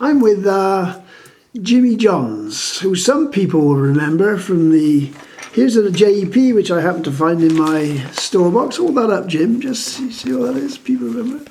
I'm with Jimmy Johns, who some people will remember from the... Here's a JEP, which I happen to find in my store box. Hold that up, Jim. Just see what that is. People remember.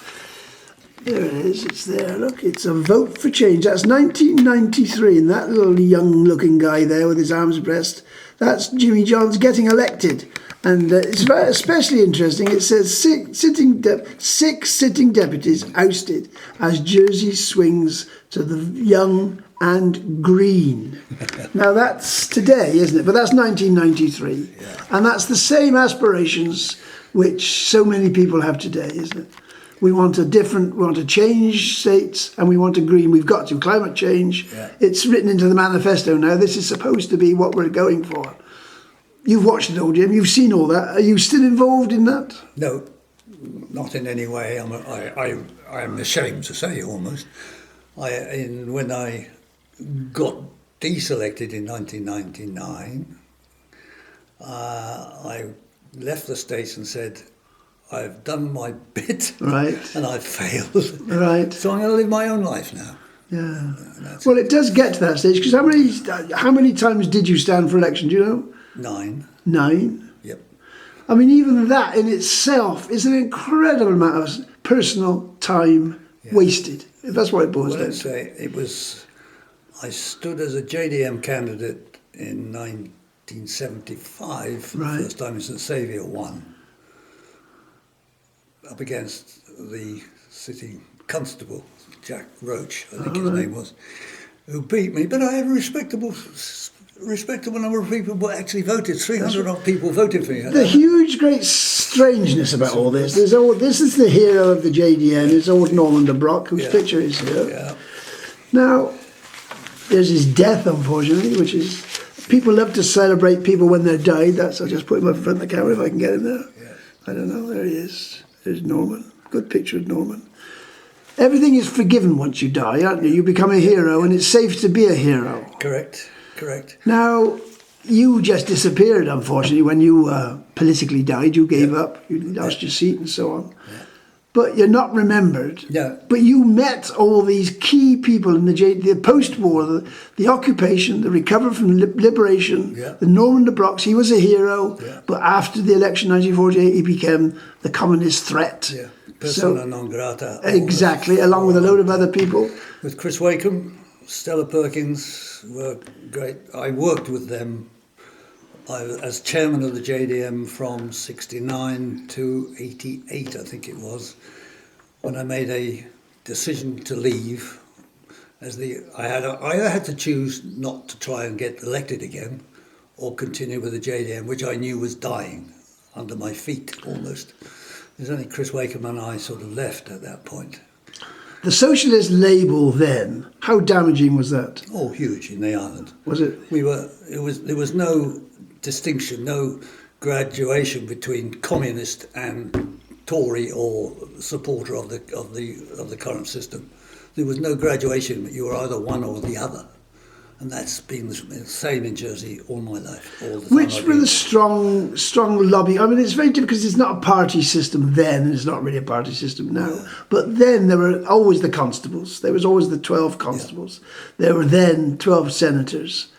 There it is. It's there. Look, it's a vote for change. That's 1993, and that little young-looking guy there with his arms abreast, that's Jimmy Johns getting elected. And it's especially interesting. It says six sitting deputies ousted as Jersey swings to the young and green. Now that's today, isn't it? But that's 1993. Yeah. And that's the same aspirations which so many people have today, isn't it? We want to change states, and we want a green. We've got to. Climate change. Yeah. It's written into the manifesto now. This is supposed to be what we're going for. You've watched it all, Jim. You've seen all that. Are you still involved in that? No, not in any way. I'm ashamed to say, almost. When I got deselected in 1999, I left the States and said, I've done my bit, right, and I've failed. Right. So I'm going to live my own life now. Yeah. Well, it does get to that stage, because how many times did you stand for election? Do you know? 9. 9? Yep. I mean, even that in itself is an incredible amount of personal time wasted. That's what it boils down to. I stood as a JDM candidate in 1975, for the first time in St Saviour won, up against the city constable, Jack Roach, I think his name was, who beat me. But I had a respectable number of people who actually voted. 300 odd people voted for me. The huge, great strangeness about all this. This is the hero of the JDM. It's old Norman de Brock, whose picture is here. Yeah. Now, there's his death, unfortunately, which is... People love to celebrate people when they're died. I'll just put him up in front of the camera if I can get him there. Yeah. I don't know. There he is. There's Norman. Good picture of Norman. Everything is forgiven once you die, aren't you? You become a hero, and it's safe to be a hero. Correct. Now, you just disappeared, unfortunately, when you politically died. You gave up, you lost your seat and so on. Yeah. But you're not remembered. Yeah. But you met all these key people in the post-war, the occupation, the recovery from liberation, the Norman de Brocks. He was a hero, but after the election 1948, he became the communist threat. Yeah. Persona non grata. Exactly, along with a load of other people. With Chris Wakeham, Stella Perkins were great. I worked with them as chairman of the JDM from 69 to 88, I think it was, when I made a decision to leave. I either had to choose not to try and get elected again, or continue with the JDM, which I knew was dying under my feet almost. There's only Chris Wakeham and I sort of left at that point. The socialist label then, how damaging was that? Oh, huge in the island. Was it? There was no distinction, no graduation between communist and Tory or supporter of the current system. There was no graduation. You were either one or the other. And that's been the same in Jersey all my life. All the time. Which were the strong lobby? I mean, it's very difficult because it's not a party system then, and it's not really a party system now. Yeah. But then there were always the constables. There was always the 12 constables. Yeah. There were then 12 senators.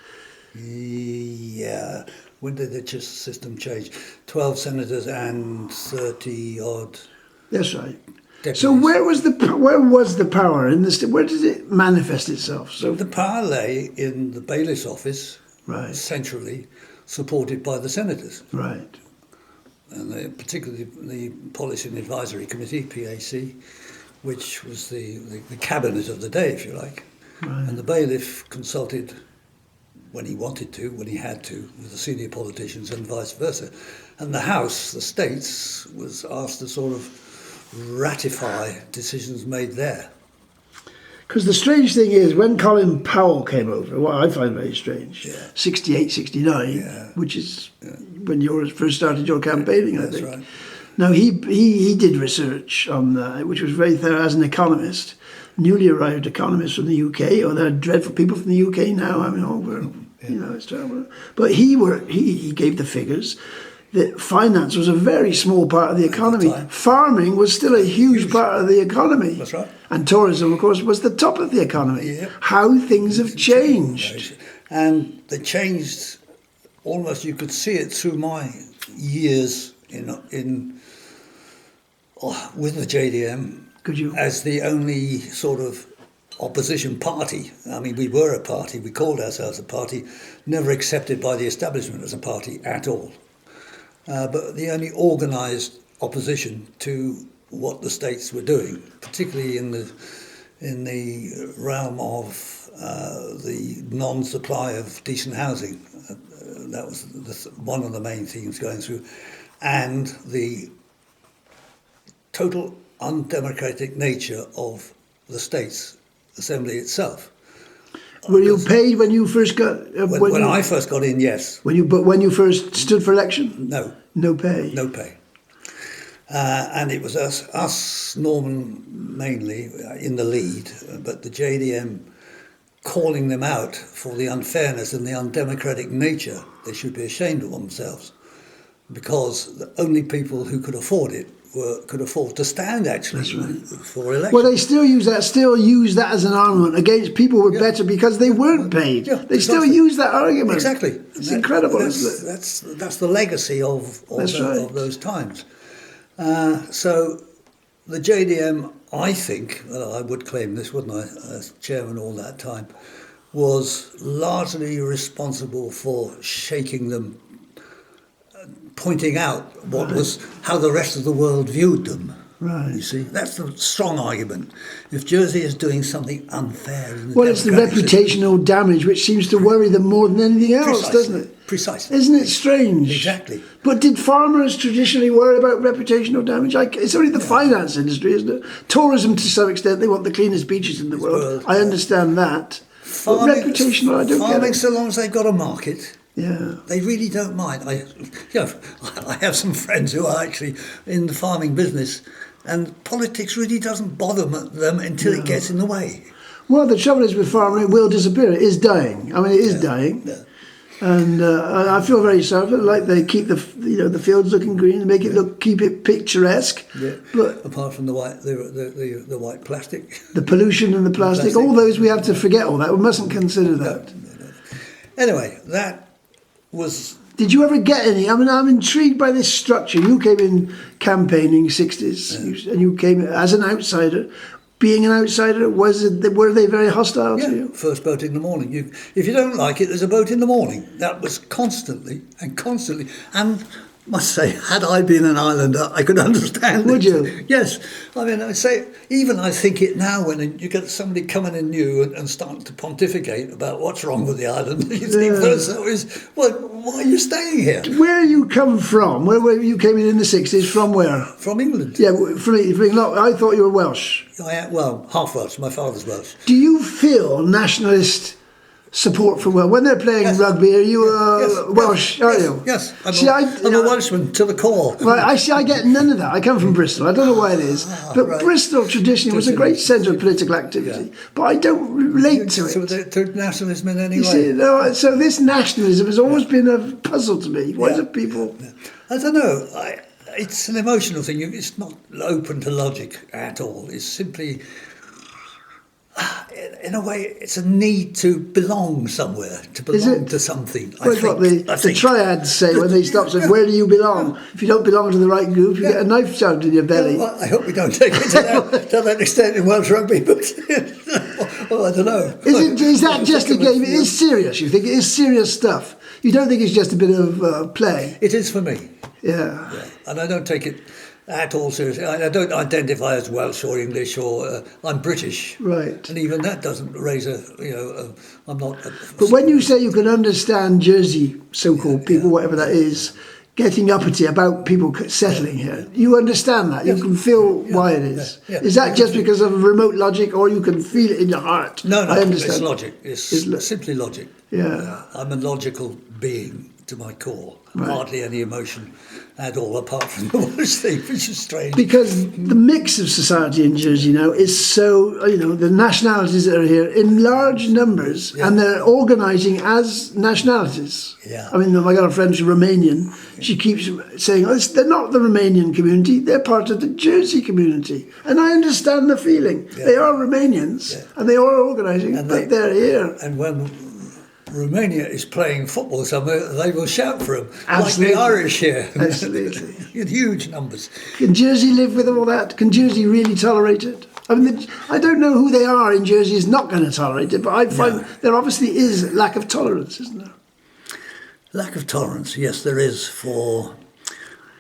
Yeah. When did the system change? 12 senators and 30 odd. That's right. Deputies. So where was the power in this? Where did it manifest itself? So the power lay in the bailiff's office, centrally, supported by the senators. Right. And particularly the Policy and Advisory Committee, PAC, which was the cabinet of the day, if you like. Right. And the bailiff consulted when he wanted to, when he had to, with the senior politicians and vice versa. And the House, the States, was asked to sort of ratify decisions made there. Because the strange thing is, when Colin Powell came over, what I find very strange, 68, 69, which is when you first started your campaigning, I think. Right. Now, he did research on that, which was very thorough as an economist, newly arrived economist from the UK, or they're dreadful people from the UK now, I mean, it's terrible. But he gave the figures. that finance was a very small part of the economy. time. Farming was still a huge part of the economy. That's right. And tourism, of course, was the top of the economy. Yeah. How things have changed. And they changed almost, you could see it through my years with the JDM. Could you? As the only sort of opposition party. I mean, we were a party, we called ourselves a party, never accepted by the establishment as a party at all. But the only organised opposition to what the states were doing, particularly in the realm of the non-supply of decent housing. That was one of the main themes going through, and the total undemocratic nature of the States Assembly itself. Were you paid when you first got? When I first got in, yes. But when you first stood for election, No. no pay. No pay. And it was us, Norman mainly, in the lead, but the JDM calling them out for the unfairness and the undemocratic nature. They should be ashamed of themselves, because the only people who could afford it could afford to stand actually for election. Well, they still use that as an argument against people who were better because they weren't paid. Yeah, they still use that argument. Exactly. It's incredible, isn't it? That's the legacy of those times. So the JDM, I think, well, I would claim this, wouldn't I, as chairman all that time, was largely responsible for shaking them, pointing out what was how the rest of the world viewed them. Right. You see, that's the strong argument. If Jersey is doing something unfair, It's the reputational damage which seems to worry them more than anything else, doesn't it? Precisely. Isn't it strange? Exactly. But did farmers traditionally worry about reputational damage? It's only the finance industry, isn't it? Tourism, to some extent, they want the cleanest beaches in the world. I understand that. But reputational, I don't get farming, it. so long as they've got a market. Yeah. They really don't mind. I have some friends who are actually in the farming business, and politics really doesn't bother them until it gets in the way. Well, the trouble is with farming, it will disappear. It is dying. I mean, it is dying. Yeah. And I feel very sorry for it. Like they keep the fields looking green, and make it keep it picturesque. Yeah. But apart from the white plastic, the pollution and the plastic, all those we have to forget all that. We mustn't consider that. No. Anyway, that was. Did you ever get any? I mean, I'm intrigued by this structure. You came in campaigning 60s, and you came as an outsider. Being an outsider, were they very hostile to you? First boat in the morning. If you don't like it, there's a boat in the morning. That was constantly. And must say, had I been an islander, I could understand it. Would you? Yes. I mean, I think it now when you get somebody coming in new and starting to pontificate about what's wrong with the island. You think first, well, why are you staying here? Where you come from? Where you came in the 60s? From where? From England. Yeah, from England. I thought you were Welsh. Half Welsh. My father's Welsh. Do you feel nationalist support for Wales when they're playing rugby? Are you Welsh? Are you? Yes, I'm a Welshman to the core. Well, I get none of that. I come from Bristol. I don't know why it is, but Bristol traditionally was a great centre of political activity. But I don't relate to it. To nationalism in any You way. see, no, so this nationalism has always been a puzzle to me. Why do people? I don't know. It's an emotional thing. It's not open to logic at all. It's simply, in a way, it's a need to belong somewhere, to belong to something. Well, it's what the triads say when they stop saying, where do you belong? If you don't belong to the right group, you get a knife shoved in your belly. Well, I hope we don't take it to that extent in Welsh rugby, but well, I don't know. Is that just a game? It is serious, you think? It is serious stuff. You don't think it's just a bit of play? It is for me. Yeah. And I don't take it at all seriously. I don't identify as Welsh or English or I'm British. Right. And even that doesn't raise I'm not. But when you say you can understand Jersey so-called people, whatever that is, getting uppity about people settling here, you understand that. You can feel why it is. Is that just because of remote logic, or you can feel it in your heart? No, I understand. it's logic. It's simply logic. Yeah. I'm a logical being. to my core. Right. Hardly any emotion at all, apart from the watch thing, which is strange. Because the mix of society in Jersey now is so, the nationalities that are here in large numbers, Yeah. and they're organising as nationalities. Yeah. I mean, I got a friend who's Romanian. She keeps saying, they're not the Romanian community, they're part of the Jersey community. And I understand the feeling. Yeah. They are Romanians, Yeah. and they are organising, And but they're here. And when Romania is playing football somewhere, they will shout for him, Absolutely. like the Irish here. Absolutely. In huge numbers. Can Jersey live with all that? Can Jersey really tolerate it? I mean, I don't know who they are in Jersey is not going to tolerate it, but I find there obviously is lack of tolerance, isn't there? Lack of tolerance, yes, there is, for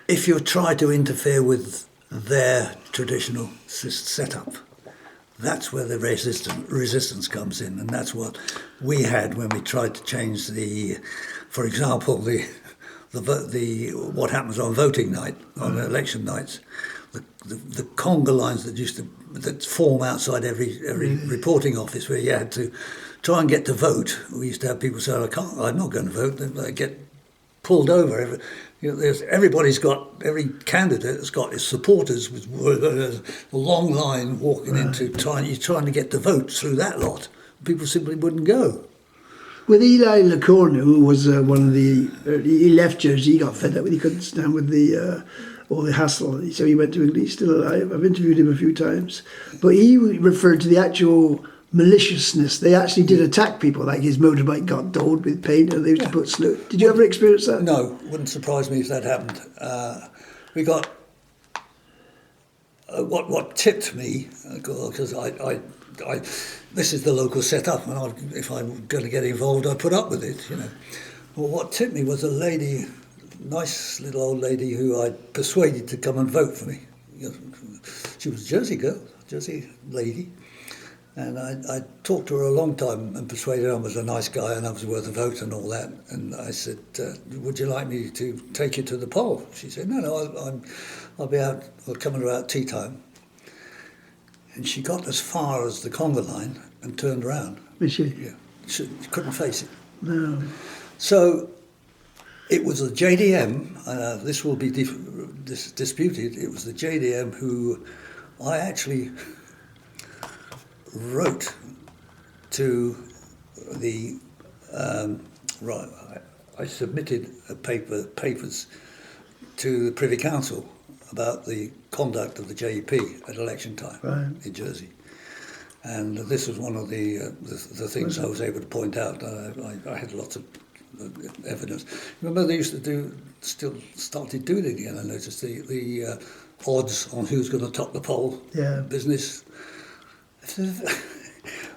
if you try to interfere with their traditional setup. That's where the resistance comes in, and that's what we had when we tried to change for example, what happens on voting night, on election nights, the conga lines that form outside every reporting office where you had to try and get to vote. We used to have people say, I'm not going to vote. They get pulled over. Every candidate has got his supporters with a long line walking into trying to get to vote through that lot. People simply wouldn't go. With Eli Lacornu, who was one of he left Jersey, he got fed up with, he couldn't stand with all the hassle, so he went to England. He's still alive. I've interviewed him a few times, but he referred to the actual maliciousness. They actually did attack people, like his motorbike got daubed with paint and they used to put slow. Did you ever experience that? No, wouldn't surprise me if that happened. We got what tipped me, because I this is the local setup, and if I'm going to get involved, I put up with it. Well, what tipped me was a lady, nice little old lady who I persuaded to come and vote for me. She was a Jersey girl, Jersey lady. And I talked to her a long time and persuaded her I was a nice guy and I was worth a vote and all that. And I said, would you like me to take you to the poll? She said, no, I'll be out, I'll come at about tea time. And she got as far as the conga line and turned around. Did she? Yeah, she couldn't face it. No. So it was the JDM, this will be disputed, it was the JDM who I actually wrote to the I submitted papers to the Privy Council about the conduct of the JEP at election time in Jersey, and this was one of the things I was able to point out. I had lots of evidence. Remember, they used to still started doing it again. I noticed the odds on who's going to top the poll business.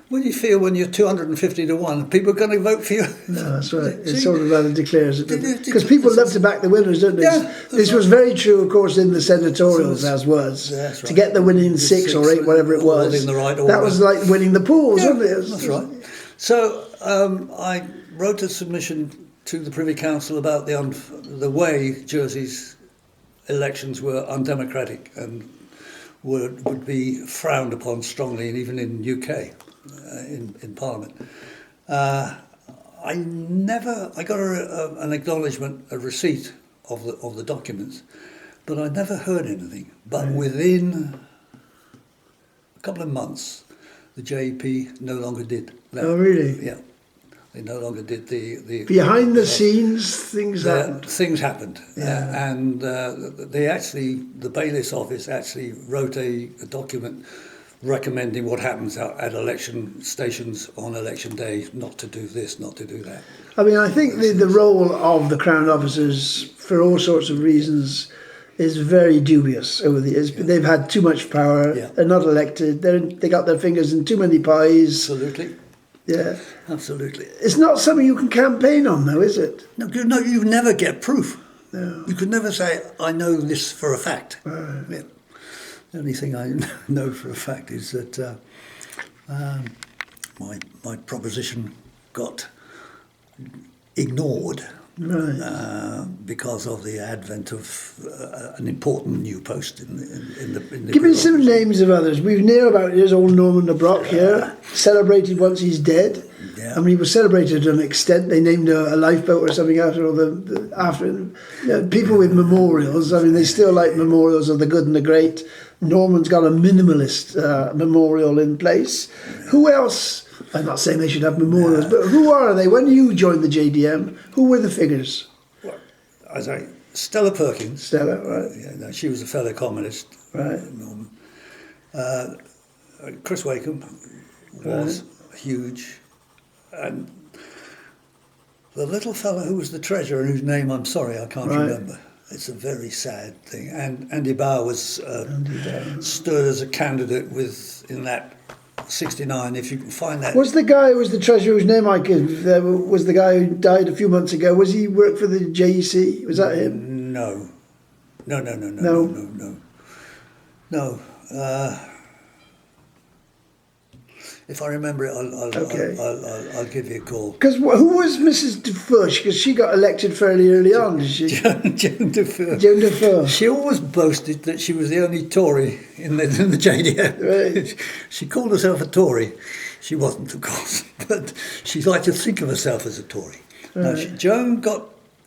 What do you feel when you're 250 to 1? People are going to vote for you? No, that's right. It sort of rather declares it. Because people love to back the winners, don't they? Yeah, this was very true, of course, in the senatorials, as was. That's right. To get the winning 6 or 8, whatever it was. In the right order. That was like winning the polls, wasn't it? That's right. So I wrote a submission to the Privy Council about the way Jersey's elections were undemocratic and would be frowned upon strongly, and even in UK, in Parliament. I got an acknowledgement, a receipt of the documents, but I never heard anything. But within a couple of months, the JEP no longer did that. Oh, really? Yeah. They no longer did the behind the scenes things happened. Things happened, and the bailiff's office actually wrote a document recommending what happens at election stations on election day: not to do this, not to do that. I mean, I think the role of the Crown officers, for all sorts of reasons, is very dubious over the years. They've had too much power. They're not elected. They got their fingers in too many pies. Absolutely. Yeah, absolutely. It's not something you can campaign on, though, is it? No, you never get proof. No. You could never say, I know this for a fact. Right. Yeah. The only thing I know for a fact is that my proposition got ignored. Right. Because of the advent of an important new post in the Give me some names of others. We know about here's old Norman the Brock here, celebrated once he's dead. Yeah. I mean, he was celebrated to an extent. They named a lifeboat or something after, or after. You know, people with memorials. I mean, they still like memorials of the good and the great. Norman's got a minimalist memorial in place. Who else? I'm not saying they should have memorials, but who are they? When you joined the JDM, who were the figures? Well, as I Stella Perkins. Stella, right? Yeah, no, she was a fellow communist. Right. Norman. Chris Wakeham was huge, and the little fellow who was the treasurer, whose name I'm sorry I can't remember. It's a very sad thing. And Andy Bauer was stood as a candidate in that 69. If you can find that. Was the guy who was the treasurer whose name I could was the guy who died a few months ago? Was he work for the JEC? Was that him? No. No. If I remember it, I'll give you a call. Because who was Mrs. Defoe? Because she got elected fairly early on, did she? Joan Defoe. Joan Defoe. She always boasted that she was the only Tory in the JDM. Right. She called herself a Tory. She wasn't, of course, but she liked to think of herself as a Tory. Right. Now, Joan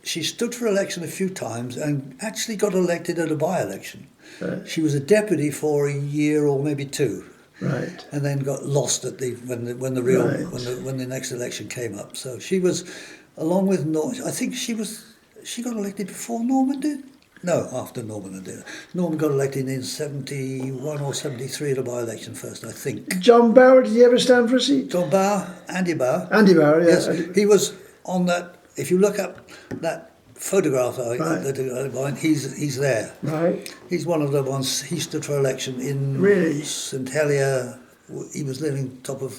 she stood for election a few times and actually got elected at a by-election. Right. She was a deputy for a year or maybe two. Right. And then got lost at when the next election came up. So she was, along with Norman. I think she got elected before Norman did. No, after Norman did. Norman got elected in 71 or 73 at a by-election first, I think. John Bauer, did he ever stand for a seat? John Bauer, Andy Bauer. Andy Bauer, yeah. Yes, he was on that. If you look up that photograph, he's there. Right. He's one of the ones. He stood for election in St Helier. He was living top of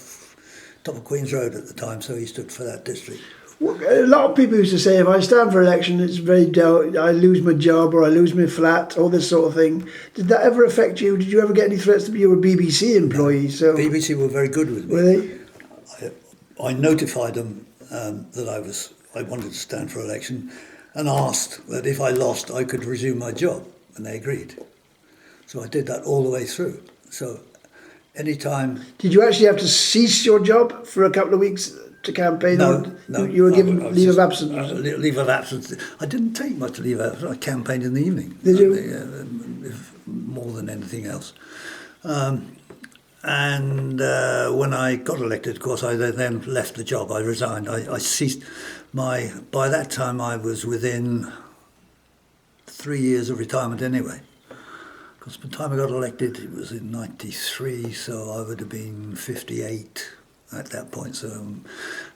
Queen's Road at the time, so he stood for that district. Well, a lot of people used to say, if I stand for election, it's very I lose my job or I lose my flat, all this sort of thing. Did that ever affect you? Did you ever get any threats to be a BBC employee? So BBC were very good with me. Were they? I notified them that I wanted to stand for election, and asked that if I lost, I could resume my job, and they agreed. So I did that all the way through. So anytime... Did you actually have to cease your job for a couple of weeks to campaign? No. You were given leave of absence? Leave of absence. I didn't take much leave of absence. I campaigned in the evening. Did you? More than anything else. And when I got elected, of course, I then left the job. I resigned. I ceased by that time I was within 3 years of retirement anyway. Because by the time I got elected, it was in 93, so I would have been 58 at that point. So I'm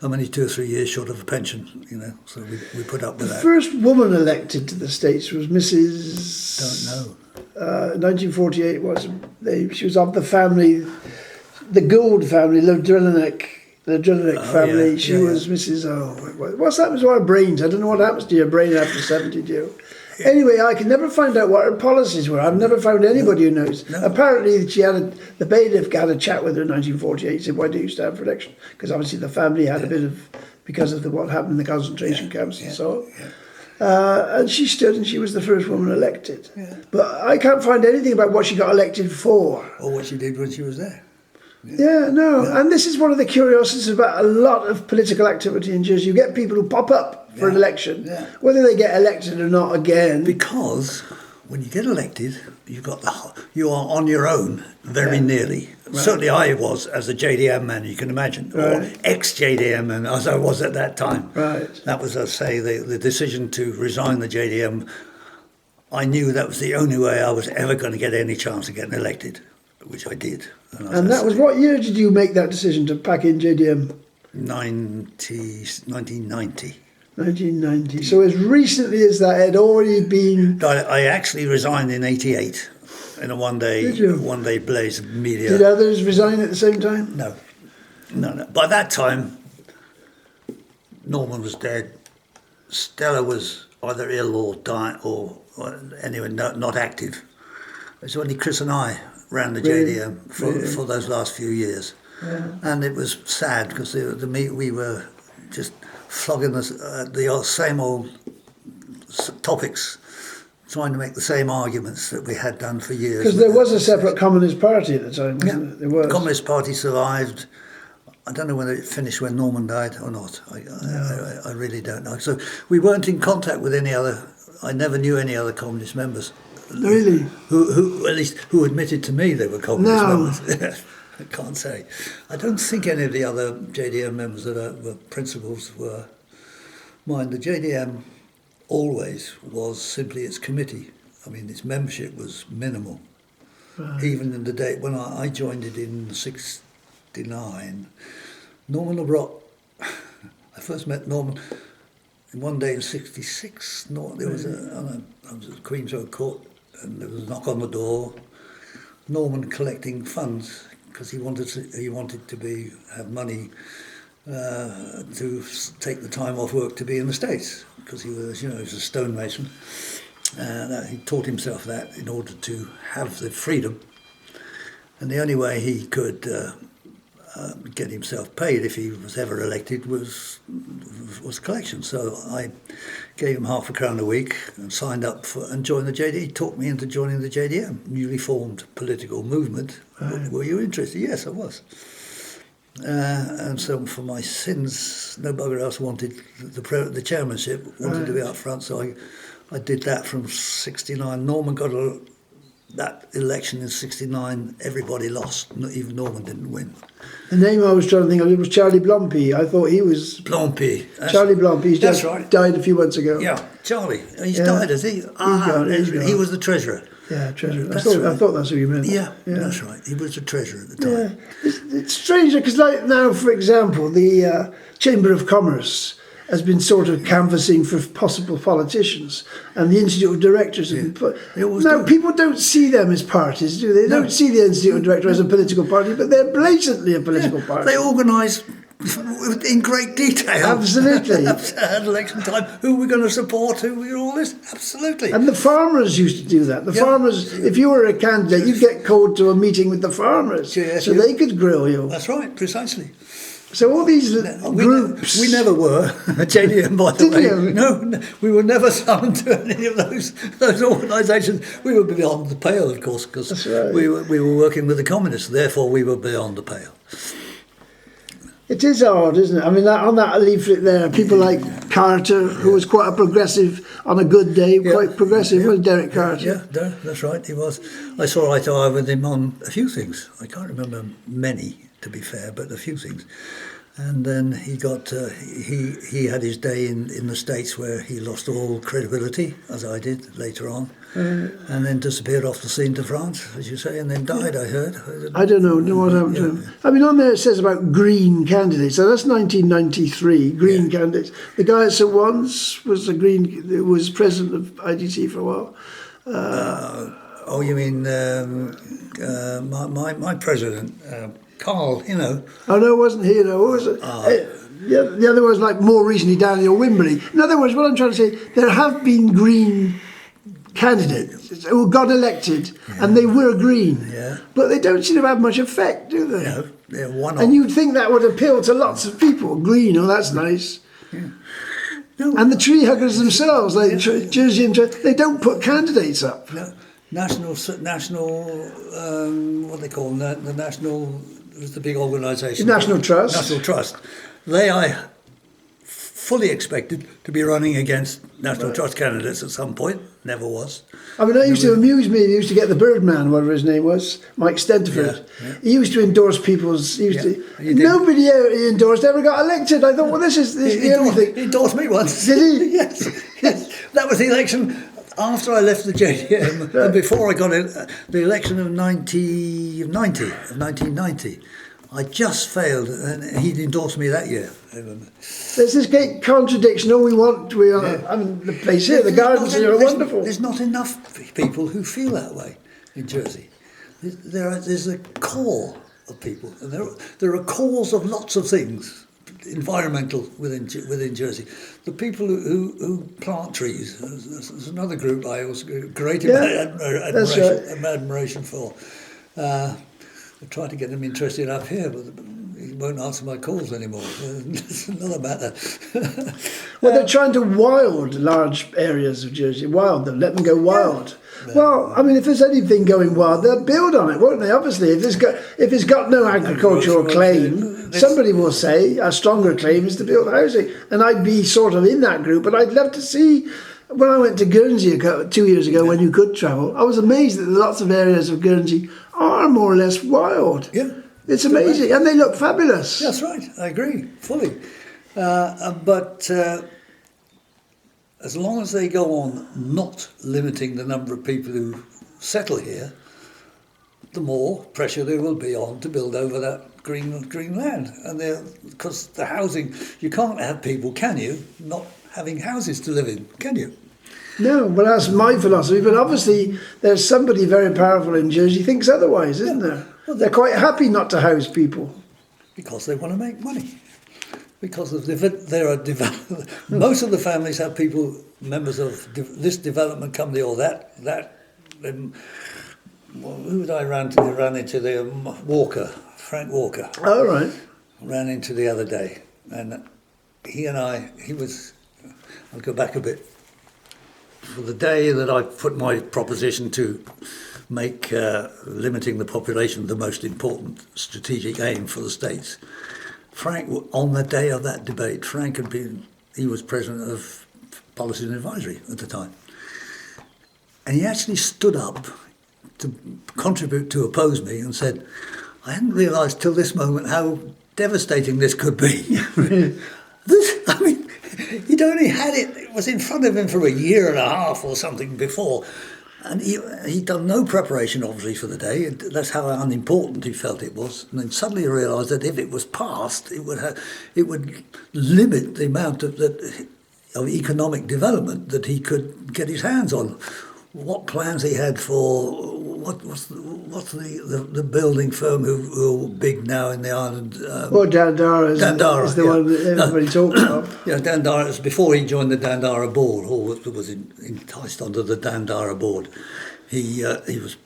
only 2 or 3 years short of a pension, so we put up with that. The first woman elected to the States was Mrs... Don't know. 1948 she was of the family, the Gould family, the Drilinek family. She was Mrs. What's happened to our brains? I don't know what happens to your brain after 72. Anyway, I can never find out what her policies were. I've never found anybody who knows. No. Apparently, the bailiff had a chat with her in 1948. Said, "Why do you stand for election?" Because obviously the family had a bit of, because of what happened in the concentration camps and so on. And she stood, and she was the first woman elected. Yeah. But I can't find anything about what she got elected for. Or what she did when she was there. No. And this is one of the curiosities about a lot of political activity in Jersey. You get people who pop up for an election, whether they get elected or not again. Because when you get elected, you are on your own very nearly. Right. Certainly I was as a JDM man, you can imagine, or ex-JDM man as I was at that time. Right. That was, as I say, the decision to resign the JDM. I knew that was the only way I was ever going to get any chance of getting elected, which I did. And that was, what year did you make that decision to pack in JDM? 1990. 1990. So as recently as that, it had already been... I actually resigned in 88 in a one-day blaze of media. Did others resign at the same time? No. By that time, Norman was dead. Stella was either ill or dying, or anyway, not active. It was only Chris and I ran the JDM for those last few years. Yeah. And it was sad because we were just flogging the same old topics, trying to make the same arguments that we had done for years. Because there was a separate Communist Party at the time, wasn't there? There was. The Communist Party survived. I don't know whether it finished when Norman died or not. I really don't know. So we weren't in contact with any other. I never knew any other communist members. Really? Who at least who admitted to me they were communist No. members. I can't say. I don't think any of the other JDM members that were principals were mine. The JDM always was simply its committee. I mean, its membership was minimal. Right. Even in the day when I joined it in '69, Norman LeBrock, I first met Norman one day in '66. There was I was at Queen's Road Court, and there was a knock on the door. Norman collecting funds because he wanted to have money to take the time off work to be in the States, because he was he was a stonemason. He taught himself that in order to have the freedom, and the only way he could get himself paid if he was ever elected was collection. So I gave him £0.50 a week and signed up and joined the JDM. He talked me into joining the JDM, newly formed political movement. Right. Were you interested? Yes, I was. And so for my sins, no bugger else wanted the chairmanship, wanted to be up front, so I did that from '69. Norman got that election in '69. Everybody lost. Even Norman didn't win. The name I was trying to think of, it was Charlie Blompe. I thought he was... Blompe. Charlie Blompe. He's that's just right. Died a few months ago. Yeah, Charlie. He's died, has he? He's gone. He was the treasurer. Yeah, treasurer. I thought that's who you meant. Yeah, that's right. He was the treasurer at the time. Yeah. It's strange because, like now, for example, the Chamber of Commerce has been sort of canvassing for possible politicians, and the Institute of Directors have been put. Now, people don't see them as parties, do they? They don't see the Institute of Directors as a political party, but they're blatantly a political party. They organise in great detail. Absolutely. At election time, who we're going to support, all this. Absolutely. And the farmers used to do that. The farmers, if you were a candidate, you'd get called to a meeting with the farmers, so they could grill you. That's right, precisely. So all these groups... We never were, JDM, by the way. You? No, we were never summoned to any of those organisations. We were beyond the pale, of course, because we were working with the communists, therefore we were beyond the pale. It is odd, isn't it? I mean, on that leaflet there, people like Carter, who was quite a progressive, on a good day, quite progressive, was Derek Carter. Yeah, that's right, he was. I saw eye to eye with him on a few things. I can't remember many, to be fair, but a few things. And then he got he had his day in the States where he lost all credibility, as I did later on, and then disappeared off the scene to France, as you say, and then died. I heard. I don't know what happened to him. I mean, on there it says about green candidates. So that's 1993. Green candidates. The guy at St. Juan's was was president of IDT for a while. Oh, you mean my president? Carl, you know. Oh no, it wasn't he. No, what was it? The other was like more recently Daniel Wimberley. In other words, what I'm trying to say, there have been Green candidates who got elected, and they were Green, but they don't seem to have much effect, do they? No, they're one-off. And you'd think that would appeal to lots of people. Green, oh, that's nice. Yeah. No. And the tree huggers themselves, like Jersey and they don't put candidates up. No. National, what they call them, the national. Was the big organisation. National Trust. National Trust. I fully expected to be running against National Trust candidates at some point. Never was. I mean, that used to amuse me. He used to get the Birdman, whatever his name was, Mike Stenterford. Yeah. He used to endorse people's... Nobody he endorsed ever got elected. I thought, well, this is the only thing. He endorsed me once. Did he? Yes. That was the election after I left the JDM and before I got in, the election of 1990. I just failed, and he'd endorsed me that year. There's this great contradiction. I mean, the place here, the gardens here are wonderful. There's not enough people who feel that way in Jersey. There's a core of people, and there are cores of lots of things, environmental within Jersey. The people who plant trees. There's another group I also great admiration for. I try to get them interested up here, but he won't answer my calls anymore. That's another matter. Well, they're trying to wild large areas of Jersey. Wild them, let them go wild. Yeah. Well, I mean, if there's anything going wild, they'll build on it, won't they? Obviously, if it's got no agricultural claim, somebody will say a stronger claim is to build housing, and I'd be sort of in that group. But I'd love to see. When I went to Guernsey 2 years ago, when you could travel, I was amazed that lots of areas of Guernsey are more or less wild. Yeah, it's amazing, and they look fabulous. That's right. I agree fully. But as long as they go on not limiting the number of people who settle here, the more pressure there will be on to build over that green land. And because the housing, you can't have people, can you, not having houses to live in, can you? No, but that's my philosophy. But obviously, there's somebody very powerful in Jersey thinks otherwise, isn't there? Well, they're quite happy not to house people because they want to make money. Because of most of the families have people, members of this development company or that. Who did I run into? Walker, Frank Walker. Oh, right. Ran into the other day, and I'll go back a bit. For the day that I put my proposition to make limiting the population the most important strategic aim for the states, Frank, on the day of that debate, he was president of Policy and Advisory at the time. And he actually stood up to contribute to oppose me and said, I hadn't realised till this moment how devastating this could be. He'd only had it was in front of him for a year and a half or something before. And he'd done no preparation, obviously, for the day. That's how unimportant he felt it was. And then suddenly he realised that if it was passed, it would limit the amount of economic development that he could get his hands on. What plans he had for what's the building firm who are big now in the island? Dandara is the one that everybody talks about. Yeah, Dandara. It was before he joined the Dandara board, or was enticed onto the Dandara board. He was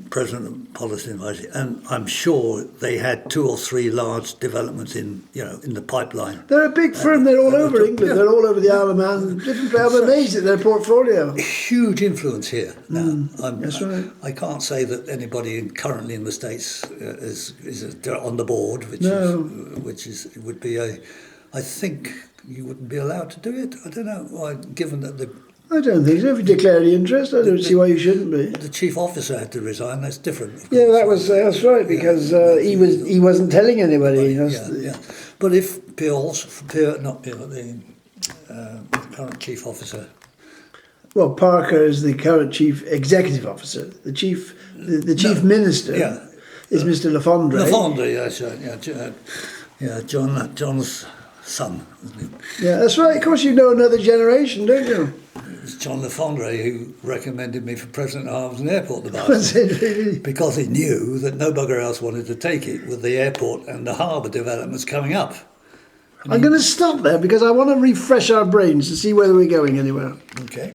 president of Policy Advisory, and I'm sure they had 2 or 3 large developments in the pipeline. They're a big firm. They're all over England. Yeah. They're all over the Isle of Man. Different. I'm amazed at their portfolio. Huge influence here. Now, that's right. I can't say that anybody currently in the States is on the board, would be a. I think you wouldn't be allowed to do it. I don't know. Given that I don't think so. If you declare the interest, I don't see why you shouldn't be. The chief officer had to resign. That's different. Yeah, that's right, because he wasn't telling anybody. Yeah. But if the current chief officer. Well, Parker is the current chief executive officer. The chief minister is Mr. Lafondre. Lafondre, that's right. Yeah, John's son. Yeah, that's right. Of course, you know another generation, don't you? It was John Lafondre who recommended me for president of Harveston Airport, Was it really? Because he knew that no bugger else wanted to take it with the airport and the harbour developments coming up. I'm going to stop there because I want to refresh our brains to see whether we're going anywhere. Okay.